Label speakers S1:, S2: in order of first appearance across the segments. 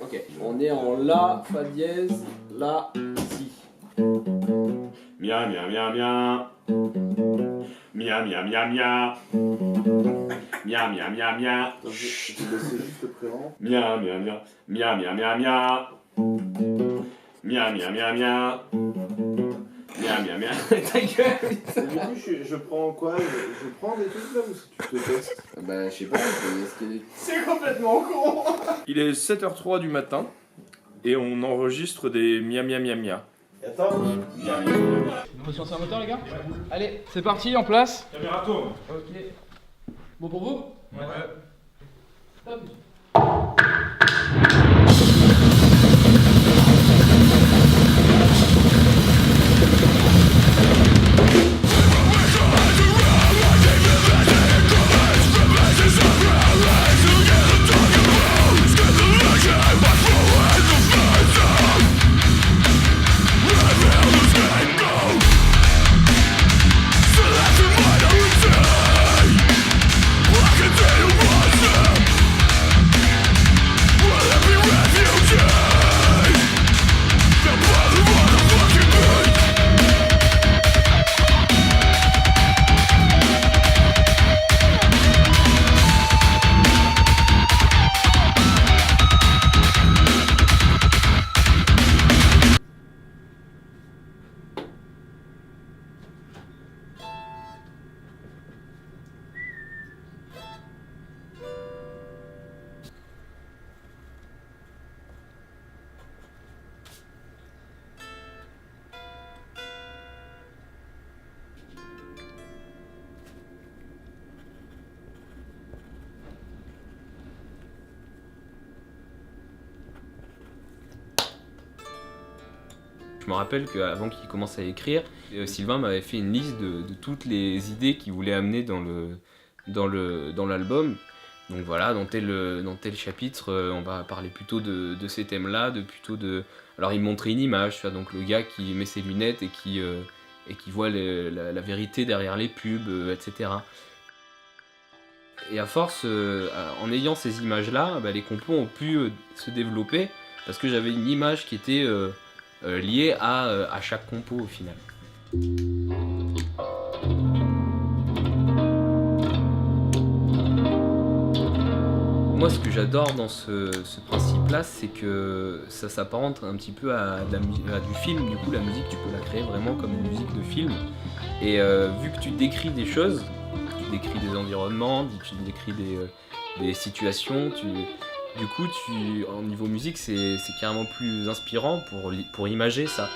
S1: Ok, on est en La, Fa dièse, La, Si.
S2: Mia mia mia mia. Mia mia mia mia. Mia mia mia mia.
S3: Je vais laisser juste le prénom.
S2: Mia mia mia. Mia mia mia mia. Mia mia mia mia. Mia mia mia. Ta gueule.
S3: Et du coup, je prends quoi? Je prends des trucs là ou tu te testes?
S1: Bah, je sais pas, est-ce qu'il y a des...
S2: C'est complètement con.
S4: Il est 7h03 du matin et on enregistre des mia mia mia mia.
S3: Attends.
S2: Mia mia mia mia.
S5: On peut se lancer un moteur les gars? Allez, c'est parti, en place.
S2: Caméra tourne.
S5: Ok. Bon pour vous?
S2: Ouais.
S5: Top.
S6: Je me rappelle qu'avant qu'il commence à écrire, Sylvain m'avait fait une liste de toutes les idées qu'il voulait amener dans l'album. Donc voilà, dans tel chapitre, on va parler plutôt de ces thèmes-là, Alors il montrait une image, tu vois, donc le gars qui met ses lunettes et qui voit la vérité derrière les pubs, etc. Et à force, en ayant ces images-là, les compos ont pu se développer parce que j'avais une image qui était liée à chaque compo au final. Moi, ce que j'adore dans ce principe-là, c'est que ça s'apparente un petit peu à du film. Du coup, la musique, tu peux la créer vraiment comme une musique de film. Et vu que tu décris des choses, tu décris des environnements, tu décris des situations, du coup, en niveau musique, c'est carrément plus inspirant pour imager ça.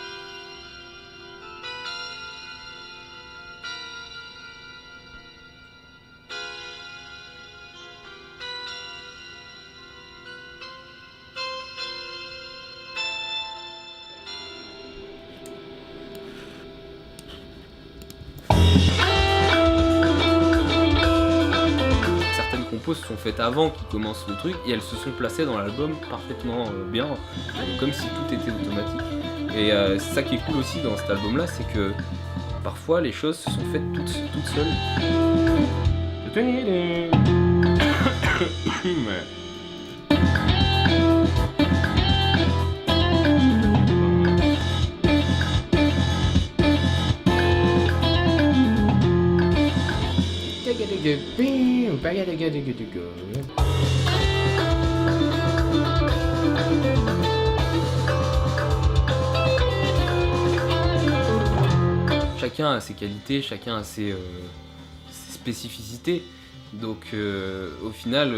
S6: Se sont faites avant qu'ils commencent le truc et elles se sont placées dans l'album parfaitement bien, comme si tout était automatique. Et c'est ça qui est cool aussi dans cet album là, c'est que parfois les choses se sont faites toutes seules. Chacun a ses qualités, chacun a ses spécificités. Donc au final,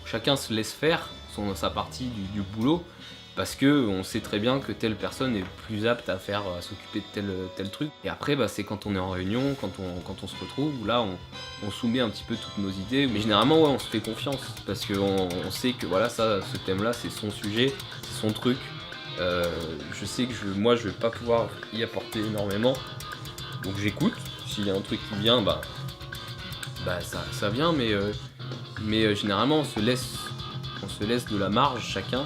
S6: chacun se laisse faire sa partie du boulot parce qu'on sait très bien que telle personne est plus apte à s'occuper de tel truc. Et après, c'est quand on est en réunion, quand on se retrouve, où là on soumet un petit peu toutes nos idées. Mais généralement, on se fait confiance parce qu'on sait que voilà, ce thème-là, c'est son sujet, c'est son truc. Je sais que moi, je vais pas pouvoir y apporter énormément. Donc j'écoute, s'il y a un truc qui vient, ça vient, mais généralement on se laisse de la marge chacun.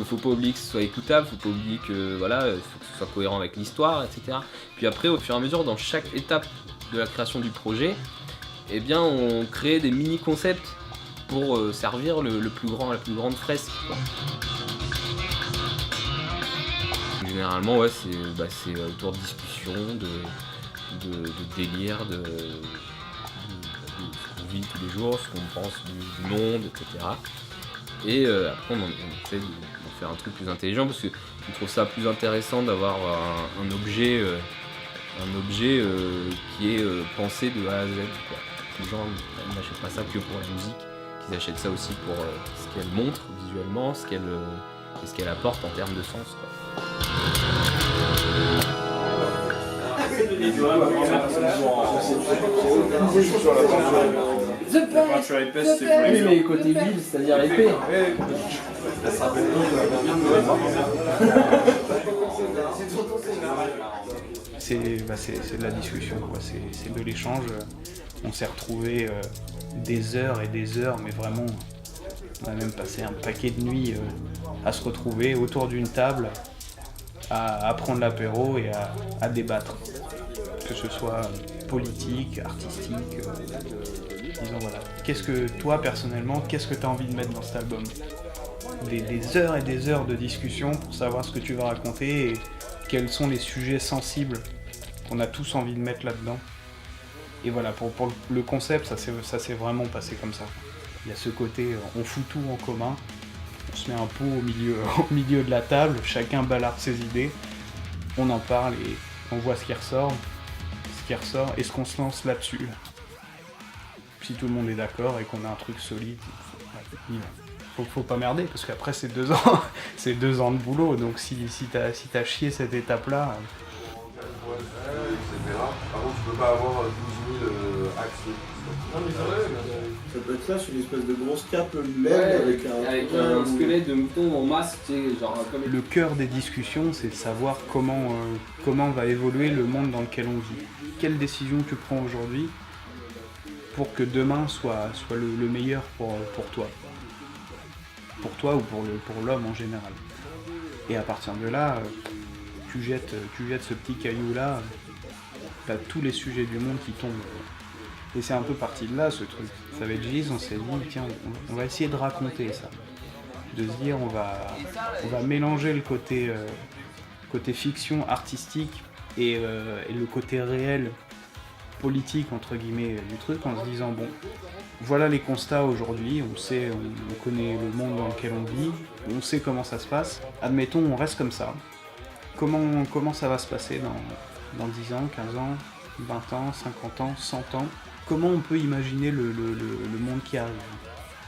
S6: Faut pas oublier que ce soit écoutable, faut pas oublier que voilà, faut que ce soit cohérent avec l'histoire, etc. Puis après, au fur et à mesure, dans chaque étape de la création du projet, eh bien on crée des mini-concepts pour servir la plus grande fresque, quoi. Généralement, ouais, c'est autour de discussions, de délire, de ce qu'on vit tous les jours, ce qu'on pense du monde, etc. Et après, on essaie de faire un truc plus intelligent parce que je trouve ça plus intéressant d'avoir un objet qui est pensé de A à Z, quoi. Les gens n'achètent pas ça que pour la musique, qu'ils achètent ça aussi pour ce qu'elle montre visuellement, ce qu'elle apporte en termes de sens, quoi.
S4: Peinture épaisse, c'est pour
S1: Oui,
S4: les
S1: mais côté ville, c'est-à-dire épais.
S7: C'est de la discussion, quoi. C'est de l'échange. On s'est retrouvés des heures et des heures, mais vraiment, on a même passé un paquet de nuits à se retrouver autour d'une table, à prendre l'apéro et à débattre. Que ce soit politique, artistique, disons voilà. Qu'est-ce que toi, personnellement, qu'est-ce que tu as envie de mettre dans cet album ? Des heures et des heures de discussion pour savoir ce que tu vas raconter et quels sont les sujets sensibles qu'on a tous envie de mettre là-dedans. Et voilà, pour le concept, ça s'est vraiment passé comme ça. Il y a ce côté, on fout tout en commun, on se met un pot au milieu de la table, chacun balarde ses idées, on en parle et on voit ce qui ressort, est-ce qu'on se lance là-dessus là. Si tout le monde est d'accord et qu'on a un truc solide, faut pas merder, parce qu'après c'est 2 ans, c'est 2 ans de boulot, donc si t'as chié cette étape-là...
S3: Par contre, tu peux pas avoir 12 000 axes. Ça peut être ça, c'est une espèce de grosse cape LED
S1: Avec un squelette de mouton en masse, tu sais, genre comme...
S7: Le cœur des discussions, c'est de savoir comment va évoluer le monde dans lequel on vit. Quelles décisions tu prends aujourd'hui pour que demain soit le meilleur pour toi. Pour toi ou pour l'homme en général. Et à partir de là, tu jettes ce petit caillou-là, t'as tous les sujets du monde qui tombent. Et c'est un peu parti de là, ce truc. Avec Giz, on s'est dit, tiens, on va essayer de raconter ça. De se dire, on va mélanger le côté fiction artistique et le côté réel, politique, entre guillemets, du truc, en se disant, bon, voilà les constats aujourd'hui, on connaît le monde dans lequel on vit, on sait comment ça se passe. Admettons, on reste comme ça. Comment ça va se passer dans 10 ans, 15 ans, 20 ans, 50 ans, 100 ans? Comment on peut imaginer le monde qui arrive?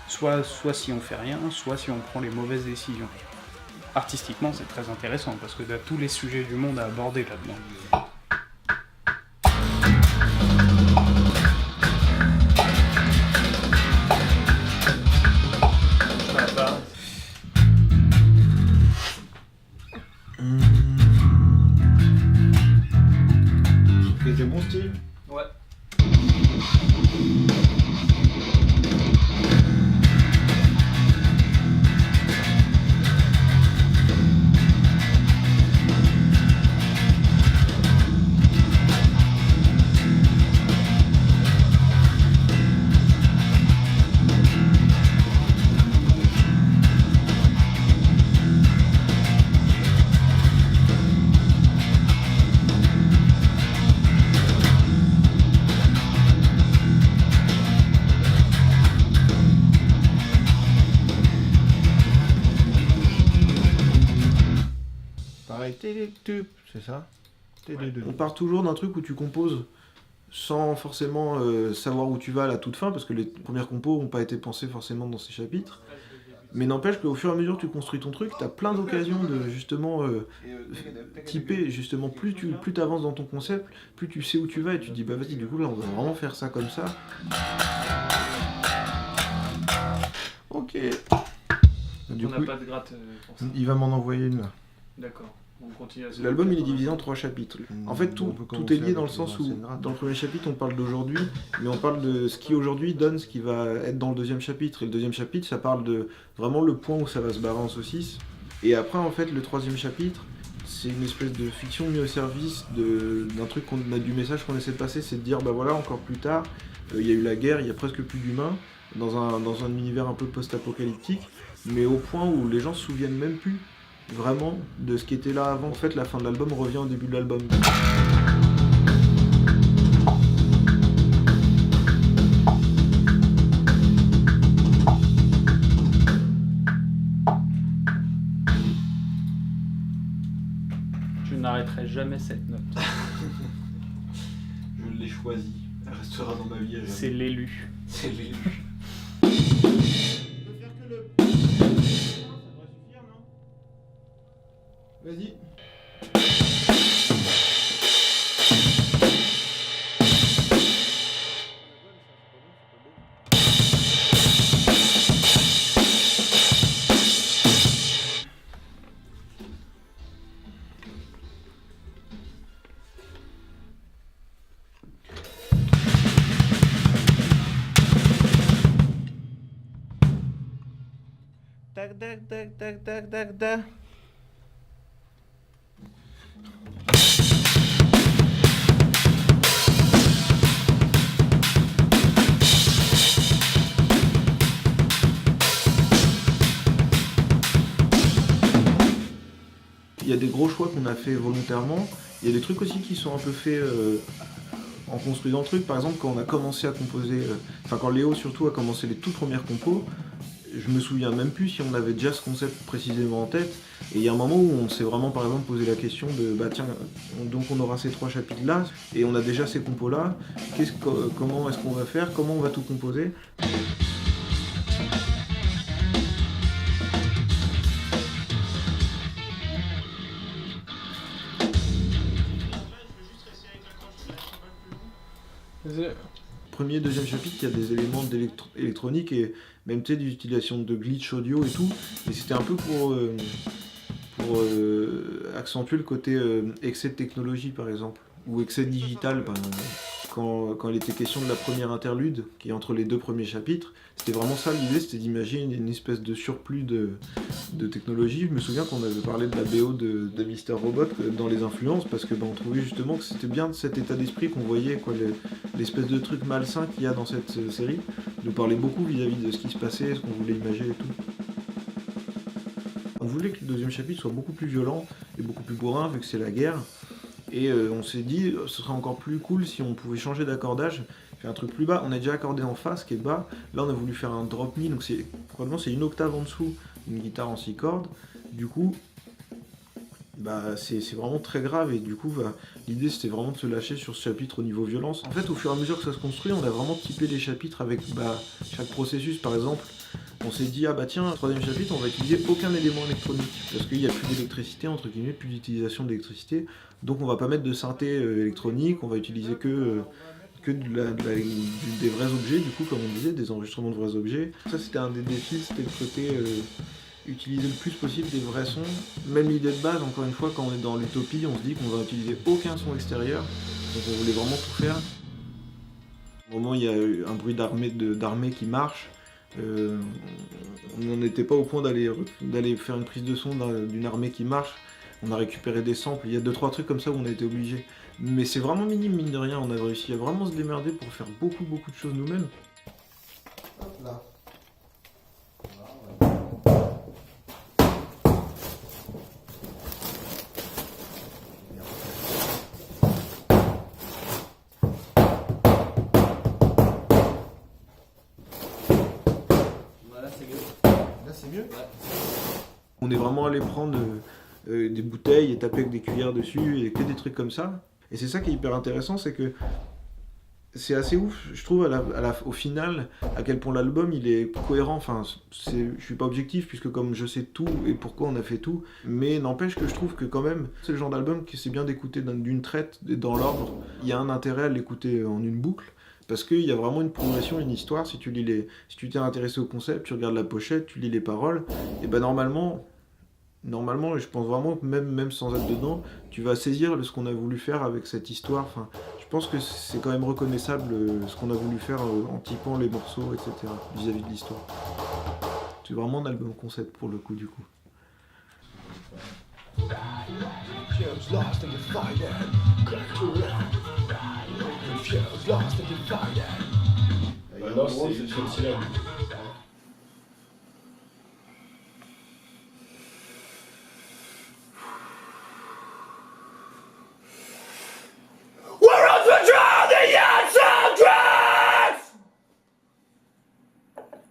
S7: Soit si on fait rien, soit si on prend les mauvaises décisions. Artistiquement, c'est très intéressant, parce que tu as tous les sujets du monde à aborder là-dedans.
S3: C'était bon style.
S5: Ouais.
S3: Pareil, c'est ça. On part toujours d'un truc où tu composes sans forcément savoir où tu vas à la toute fin, parce que les premières compos n'ont pas été pensées forcément dans ces chapitres. Mais n'empêche qu'au fur et à mesure que tu construis ton truc, tu as plein d'occasions de justement typer, justement, plus tu avances dans ton concept, plus tu sais où tu vas et tu te dis bah vas-y, du coup là on va vraiment faire ça comme ça. Ok. Du
S5: On
S3: coup,
S5: n'a pas de gratte pour ça.
S3: il va m'en envoyer une là.
S5: D'accord. On continue à se...
S3: L'album il est divisé en 3 chapitres. En fait tout est lié dans le sens où dans le premier chapitre on parle d'aujourd'hui, mais on parle de ce qui aujourd'hui donne ce qui va être dans le deuxième chapitre. Et le deuxième chapitre ça parle de vraiment le point où ça va se barrer en saucisse. Et après en fait le troisième chapitre c'est une espèce de fiction mise au service d'un truc du message qu'on essaie de passer, c'est de dire bah voilà, encore plus tard, il y a eu la guerre, il y a presque plus d'humains, dans un univers un peu post-apocalyptique, mais au point où les gens se souviennent même plus vraiment de ce qui était là avant. En fait, la fin de l'album revient au début de l'album.
S5: Je n'arrêterai jamais cette note.
S3: Je l'ai choisie, elle restera dans ma vie à jamais.
S5: C'est l'élu.
S3: C'est l'élu. Vas-y. Tac tac tac tac tac tac tac. Il y a des gros choix qu'on a fait volontairement. Il y a des trucs aussi qui sont un peu faits en construisant le truc. Par exemple, quand on a commencé à composer, quand Léo surtout a commencé les toutes premières compos, je me souviens même plus si on avait déjà ce concept précisément en tête. Et il y a un moment où on s'est vraiment par exemple posé la question de bah tiens, donc on aura ces 3 chapitres là et on a déjà ces compos là. Comment est-ce qu'on va faire? Comment on va tout composer? Premier, deuxième chapitre, il y a des éléments d'électronique et même d'utilisation de glitch audio et tout. Et c'était un peu pour accentuer le côté excès de technologie par exemple, ou excès digital. Quand il était question de la première interlude, qui est entre les 2 premiers chapitres, c'était vraiment ça l'idée, c'était d'imaginer une espèce de surplus de technologie. Je me souviens qu'on avait parlé de la BO de Mr. Robot dans les influences, parce que on trouvait justement que c'était bien de cet état d'esprit qu'on voyait, l'espèce de truc malsain qu'il y a dans cette série, nous parlait beaucoup vis-à-vis de ce qui se passait, ce qu'on voulait imaginer et tout. On voulait que le 2e chapitre soit beaucoup plus violent et beaucoup plus bourrin, vu que c'est la guerre. Et on s'est dit, ce serait encore plus cool si on pouvait changer d'accordage, faire un truc plus bas. On a déjà accordé en face, qui est bas. Là, on a voulu faire un drop mi, donc probablement c'est une octave en dessous, une guitare en 6 cordes. Du coup, c'est vraiment très grave. Et du coup, l'idée, c'était vraiment de se lâcher sur ce chapitre au niveau violence. En fait, au fur et à mesure que ça se construit, on a vraiment typé les chapitres avec chaque processus. Par exemple, on s'est dit, ah bah tiens, 3e chapitre, on va utiliser aucun élément électronique, parce qu'il n'y a plus d'électricité, entre guillemets, plus d'utilisation d'électricité, donc on va pas mettre de synthé électronique, on va utiliser que des vrais objets, du coup, comme on disait, des enregistrements de vrais objets. Ça, c'était un des défis, c'était le côté utiliser le plus possible des vrais sons. Même l'idée de base, encore une fois, quand on est dans l'utopie, on se dit qu'on va utiliser aucun son extérieur, donc on voulait vraiment tout faire. Au moment où il y a un bruit d'armée qui marche, on n'en était pas au point d'aller faire une prise de son d'une armée qui marche. On a récupéré des samples, il y a 2-3 trucs comme ça où on a été obligé. Mais c'est vraiment minime, mine de rien, on a réussi à vraiment se démerder pour faire beaucoup de choses nous-mêmes. Hop là. Là c'est mieux. On est vraiment allé prendre des bouteilles et taper avec des cuillères dessus et que des trucs comme ça. Et c'est ça qui est hyper intéressant, c'est que c'est assez ouf, je trouve, au final, à quel point l'album il est cohérent. Enfin, je suis pas objectif puisque comme je sais tout et pourquoi on a fait tout, mais n'empêche que je trouve que quand même, c'est le genre d'album que c'est bien d'écouter d'une traite, dans l'ordre. Il y a un intérêt à l'écouter en une boucle. Parce qu'il y a vraiment une progression, une histoire. Si tu t'es intéressé au concept, tu regardes la pochette, tu lis les paroles, et normalement, et je pense vraiment que même sans être dedans, tu vas saisir ce qu'on a voulu faire avec cette histoire. Enfin, je pense que c'est quand même reconnaissable ce qu'on a voulu faire en typant les morceaux, etc. vis-à-vis de l'histoire. C'est vraiment un album concept pour le coup, du coup.
S4: Non, c'est celle-ci là.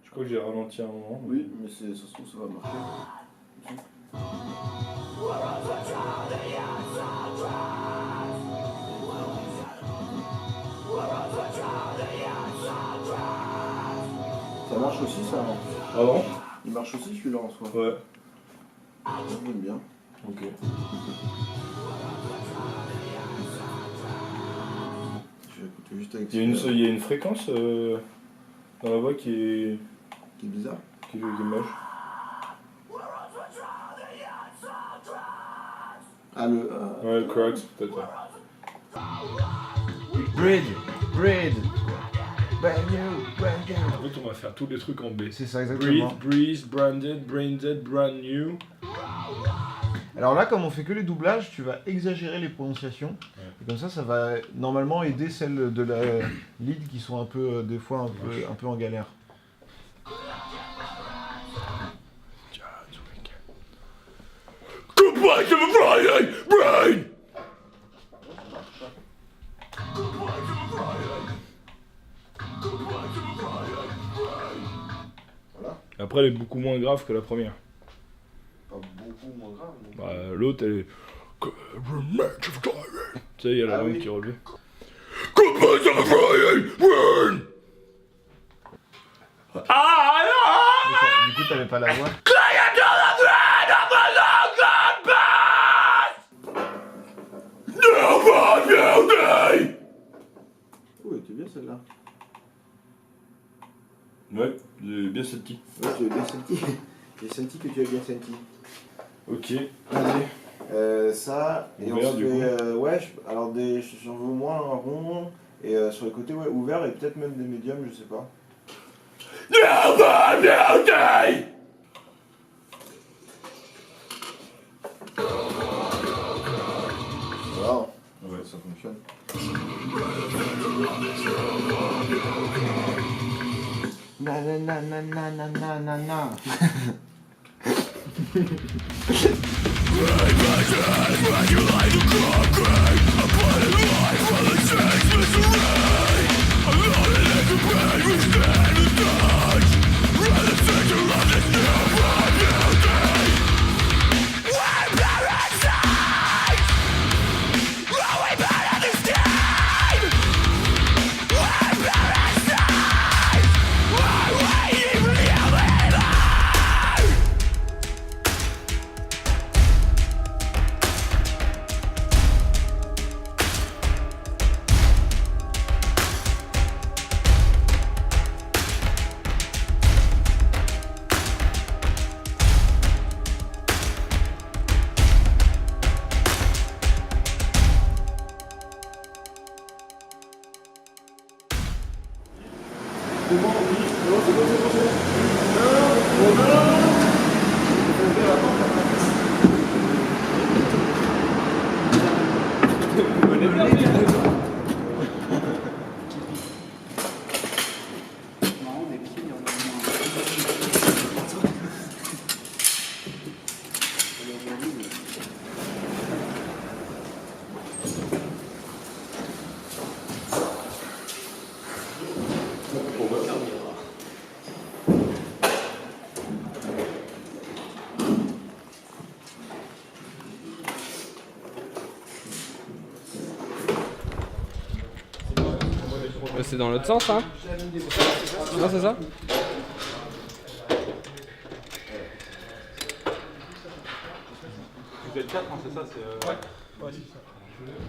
S4: Je crois que j'ai ralenti un moment.
S3: Oui, mais ça se trouve, ça va marcher. Ça marche aussi, ça.
S4: Ah bon?
S3: Il marche aussi, celui-là, en soi.
S4: Ouais.
S3: J'aime bien.
S4: Ok.
S3: Je vais écouter juste avec
S4: Il y a une fréquence dans la voix qui est
S3: bizarre.
S4: qui est moche.
S3: Ah, le.
S4: Ouais, le cracks, peut-être.
S3: Bread! Brand new.
S4: En fait, on va faire tous les trucs en B.
S3: C'est ça, exactement.
S4: Breathe, branded, brain dead, brand new.
S3: Alors là, comme on fait que les doublages, tu vas exagérer les prononciations.
S4: Ouais.
S3: Et comme ça va normalement aider celles de la lead qui sont un peu, des fois, un peu en galère.
S4: Goodbye to the Friday, brain! Après, elle est beaucoup moins grave que la première.
S3: Pas beaucoup moins grave. Donc...
S4: Bah, l'autre, elle est. Tu sais, il y a la langue qui est relevée. Goodbye to the Friday, brain!
S3: Du coup, t'avais pas la voix. Oh, elle était bien celle-là.
S4: Ouais, j'ai bien senti.
S3: Ouais, tu as bien senti. J'ai senti que tu as bien senti.
S4: Ok.
S3: Allez. Ça, et
S4: Ouvert,
S3: on se
S4: du
S3: fait. Ouais, alors j'en veux au moins un rond. Et sur les côtés, ouais, ouvert et peut-être même des médiums, je sais pas. Voilà, ouais, ça fonctionne. Na na na na na na na na na.
S6: C'est dans l'autre sens, hein? Non, c'est ça?
S5: Vous êtes 4, hein, c'est ça? Ouais, ouais, c'est ça.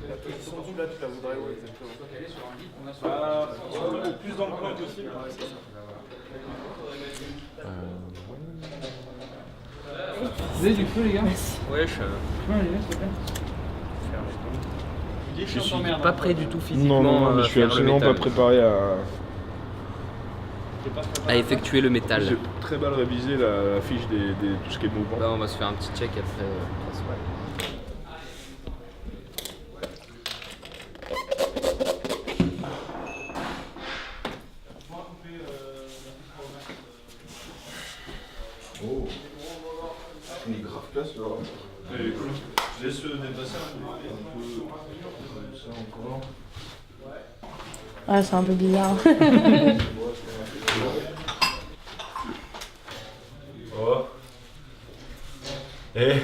S5: La position double là, tu la voudrais, ouais, exactement. Au plus dans le coin possible. Ouais, c'est ça. Vous avez du feu, les gars?
S6: Ouais, je suis pas prêt du tout physiquement.
S4: Non, mais je suis absolument pas préparé
S6: à effectuer le métal.
S4: J'ai très mal révisé la fiche des tout ce qui est mouvement.
S6: Là, on va se faire un petit check après.
S5: casse là. Allez, cool. Je laisse dépasser un peu. Ça encore.
S8: Ah, c'est un peu bizarre.
S5: Oh. Eh.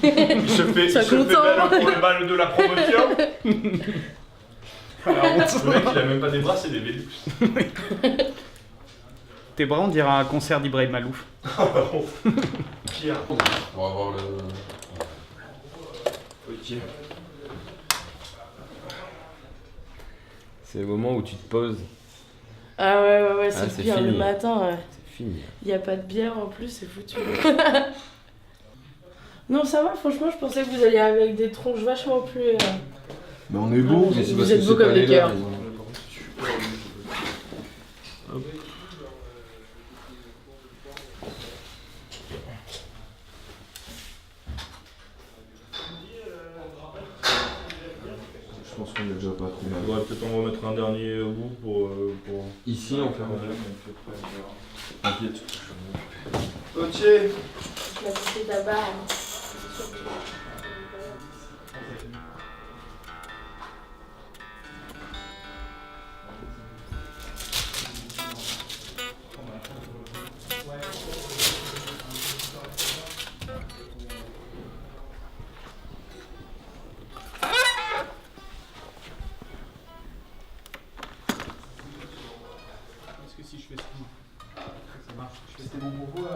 S5: Il se fait belle pour le bal de la promotion. La honte. Le mec il a même pas des bras, c'est des vélos.
S7: Tes bras, on dirait un concert d'Ibrahim Malouf.
S5: Pire.
S2: On va voir le.
S5: Ok.
S6: C'est le moment où tu te poses.
S8: Ah ouais,
S6: Ah,
S8: c'est
S6: c'est
S8: pire
S6: fini.
S8: le matin.
S6: C'est fini.
S8: Il n'y a pas de bière en plus, c'est foutu. Non, ça va, franchement, je pensais que vous alliez avec des tronches vachement plus.
S3: Mais on est beau.
S1: Mais c'est
S8: Vous
S1: parce
S8: êtes
S1: que
S8: beau
S1: c'est pas
S8: comme des
S1: les leurs,
S8: cœurs.
S1: ils ont-
S3: Je pense qu'on est déjà pas trop
S5: On
S3: mal.
S5: devrait peut-être en remettre un dernier bout pour.
S1: Ici, on fait
S5: T'inquiète. Ok.
S8: La petite tabac.
S7: Est-ce que si je fais ça marche? Je fais c'est bon pour vous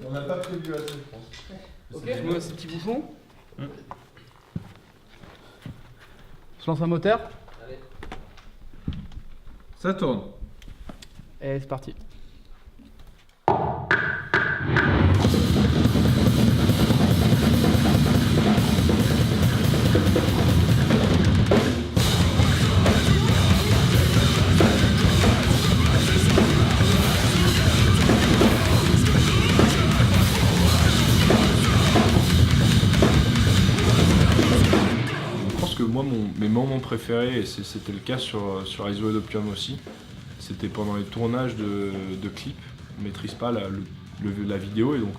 S3: On n'a pas prévu assez, je pense.
S7: Ok, moi ces petits bouchons. Je lance un moteur.
S1: Ça tourne.
S7: Et c'est parti.
S5: Je pense que moi, mes moments préférés, et c'était le cas sur ISO et Opium aussi, c'était pendant les tournages de clips. On maîtrise pas la vidéo et donc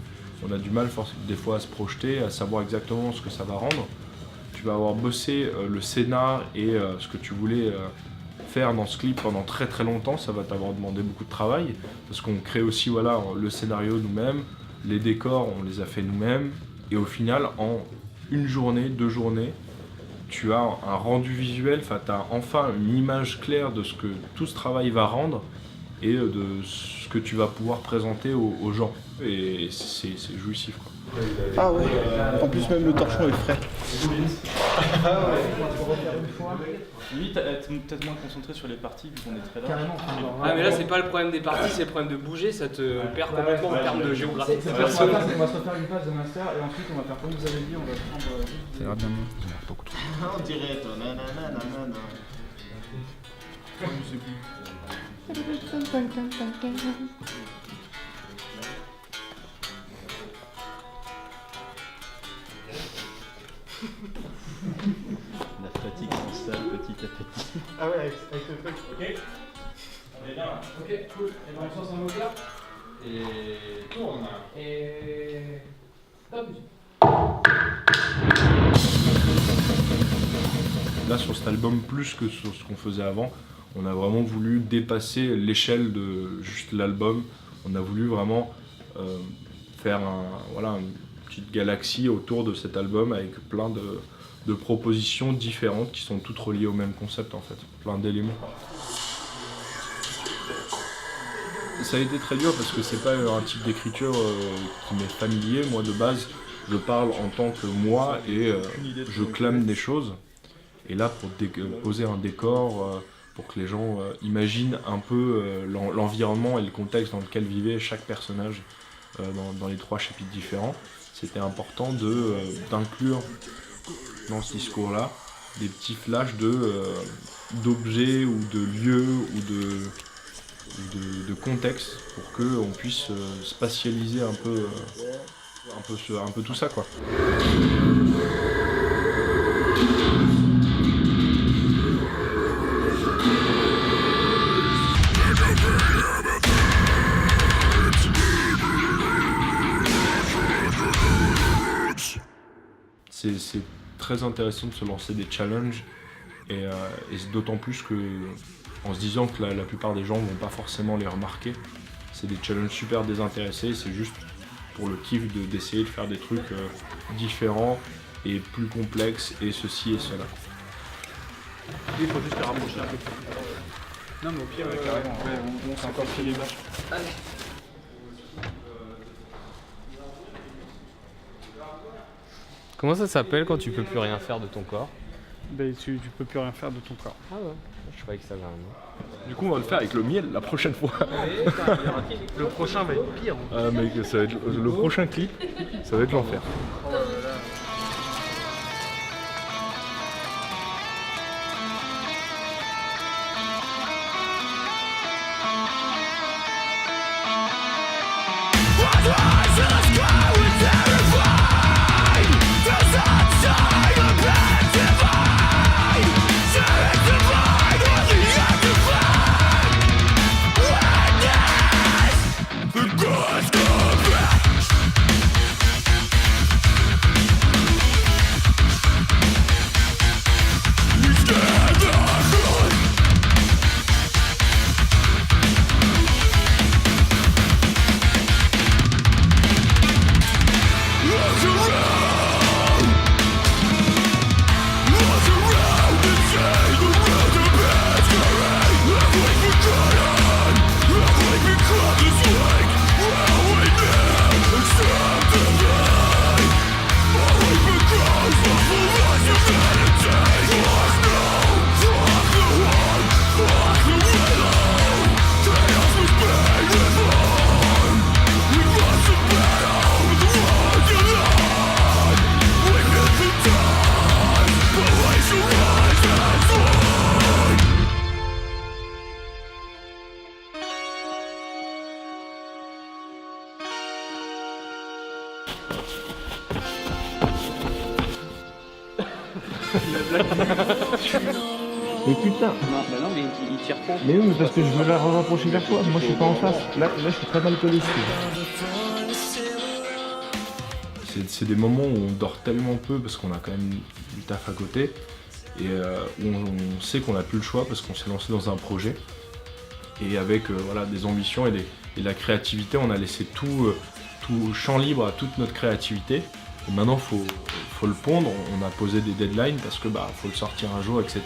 S5: on a du mal des fois à se projeter, à savoir exactement ce que ça va rendre. Tu vas avoir bossé le scénar et ce que tu voulais faire dans ce clip pendant très très longtemps, ça va t'avoir demandé beaucoup de travail parce qu'on crée aussi voilà, le scénario nous-mêmes, les décors on les a fait nous-mêmes et au final en une journée, 2 journées, tu as un rendu visuel, tu as enfin une image claire de ce que tout ce travail va rendre et de ce que tu vas pouvoir présenter aux gens. Et c'est jouissif quoi.
S3: Ah ouais. En plus même le torchon est frais.
S9: Limite, être peut-être moins concentré sur les parties vu qu'on est très large.
S6: Ah mais là c'est pas le problème des parties, c'est le problème de bouger, ça te perd complètement en termes de géographie.
S9: On va se refaire une phase de master et ensuite on va faire comme vous avez dit, on va prendre juste.
S7: Ça ira bien mieux.
S3: On dirait toi, nanana.
S9: La fatigue s'installe petit à petit.
S3: Ah ouais, avec le truc.
S5: Ok. On est bien là.
S6: Ok, cool. Et ben on sort un moteur.
S1: Et tourne.
S6: Et... Stop.
S5: Là sur cet album, plus que sur ce qu'on faisait avant, on a vraiment voulu dépasser l'échelle de juste l'album. On a voulu vraiment faire une petite galaxie autour de cet album avec plein de propositions différentes qui sont toutes reliées au même concept en fait, plein d'éléments. Ça a été très dur parce que c'est pas un type d'écriture qui m'est familier. Moi de base, je parle en tant que moi et je clame des choses. Et là, pour poser un décor, pour que les gens imaginent un peu l'environnement et le contexte dans lequel vivait chaque personnage dans les 3 chapitres différents, c'était important d'inclure dans ce discours-là des petits flashs d'objets ou de lieux ou de contexte pour qu'on puisse spatialiser un peu tout ça quoi. c'est très intéressant de se lancer des challenges et d'autant plus que en se disant que la plupart des gens vont pas forcément les remarquer. C'est des challenges super désintéressés, c'est juste pour le kiff d'essayer de faire des trucs différents et plus complexes et ceci et cela.
S9: Il faut juste les rapprocher un peu. Non mais au pire, carrément, on s'est encore filé vache.
S6: Comment ça s'appelle quand tu peux plus rien faire de ton corps?
S7: Ben, tu peux plus rien faire de ton corps.
S6: Ah ouais, je croyais que ça avait un nom.
S5: Du coup, on va le faire avec le miel la prochaine fois.
S7: Le prochain va être pire.
S5: Ah mec, ça va être le prochain clip, ça va être l'enfer.
S3: Mais putain.
S7: Non, mais il tire pas.
S3: Mais oui, mais parce que je veux la rapprocher vers toi. Moi, je suis pas en face. Là, je suis très mal collé.
S5: C'est des moments où on dort tellement peu parce qu'on a quand même du taf à côté et où on sait qu'on n'a plus le choix parce qu'on s'est lancé dans un projet et avec voilà, des ambitions et la créativité, on a laissé tout champ libre à toute notre créativité. Et maintenant, faut le pondre, on a posé des deadlines parce que faut le sortir un jour, etc.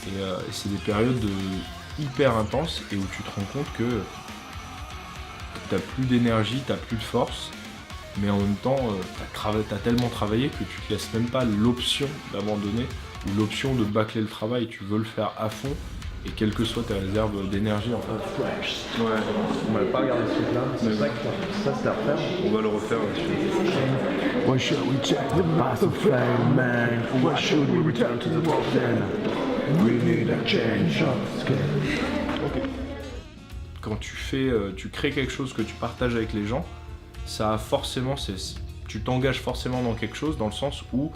S5: Et c'est des périodes hyper intenses et où tu te rends compte que t'as plus d'énergie, t'as plus de force, mais en même temps, t'as tellement travaillé que tu te laisses même pas l'option d'abandonner ou l'option de bâcler le travail. Tu veux le faire à fond et quelles que soient tes réserves d'énergie en fait. Ouais, on va pas regarder ce truc là, c'est ça c'est à refaire. On va le refaire là-dessus.
S10: Why should we check the path of flame, man? Why should we return to the mountain? We need a change of skin.
S5: Quand tu crées quelque chose que tu partages avec les gens, ça a forcément, tu t'engages forcément dans quelque chose, dans le sens où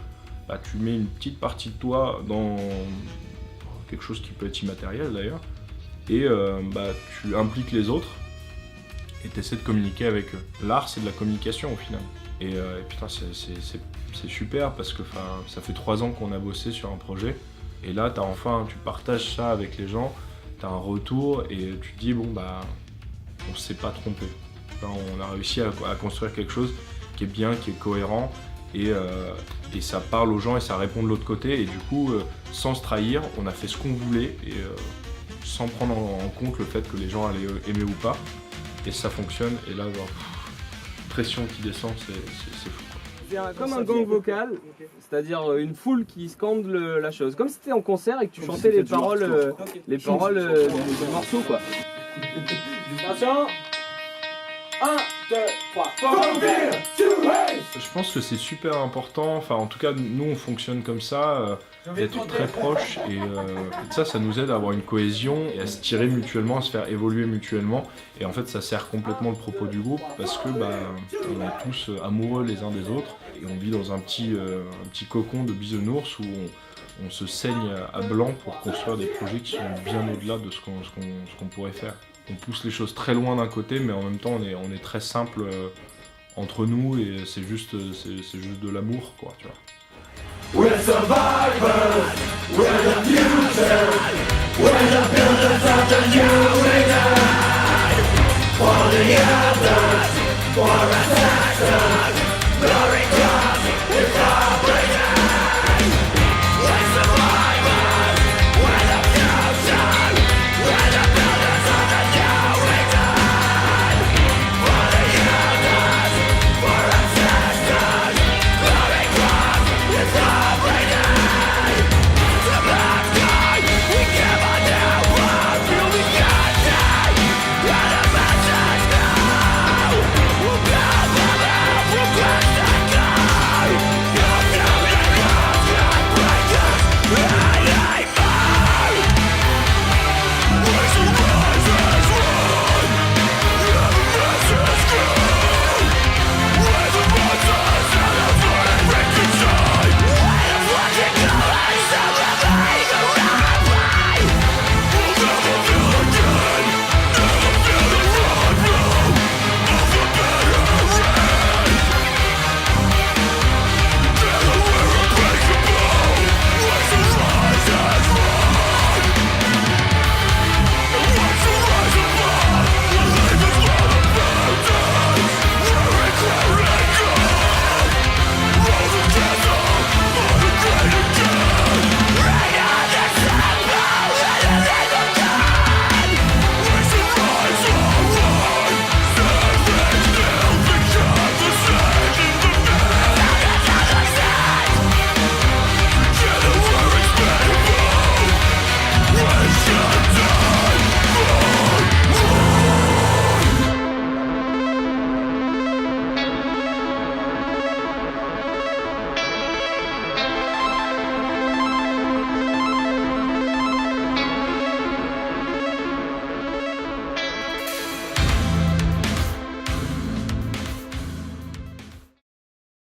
S5: tu mets une petite partie de toi dans quelque chose qui peut être immatériel d'ailleurs, et tu impliques les autres et tu essaies de communiquer avec eux. L'art, c'est de la communication au final. Et putain, c'est super parce que ça fait 3 ans qu'on a bossé sur un projet, et là tu partages ça avec les gens, tu as un retour et tu te dis on s'est pas trompé. Enfin, on a réussi à construire quelque chose qui est bien, qui est cohérent, et ça parle aux gens et ça répond de l'autre côté, et du coup sans se trahir, on a fait ce qu'on voulait et sans prendre en compte le fait que les gens allaient aimer ou pas, et ça fonctionne. Et là pression qui descend, c'est fou.
S1: C'est comme un gang vocal, c'est-à-dire une foule qui scande la chose, comme si c'était en concert et que tu chantais les paroles du morceau quoi. Attention, 1, 2, 3,
S5: Je pense que c'est super important, enfin en tout cas nous on fonctionne comme ça, d'être très proches, et ça nous aide à avoir une cohésion et à se tirer mutuellement, à se faire évoluer mutuellement, et en fait ça sert complètement le propos du groupe parce que on est tous amoureux les uns des autres et on vit dans un petit cocon de bisounours où on se saigne à blanc pour construire des projets qui sont bien au-delà de ce qu'on pourrait faire. On pousse les choses très loin d'un côté, mais en même temps on est très simple entre nous et c'est juste de l'amour, quoi, tu vois.
S10: We're survivors, we're the future, we're the builders of the new universe. For the others, for us actors.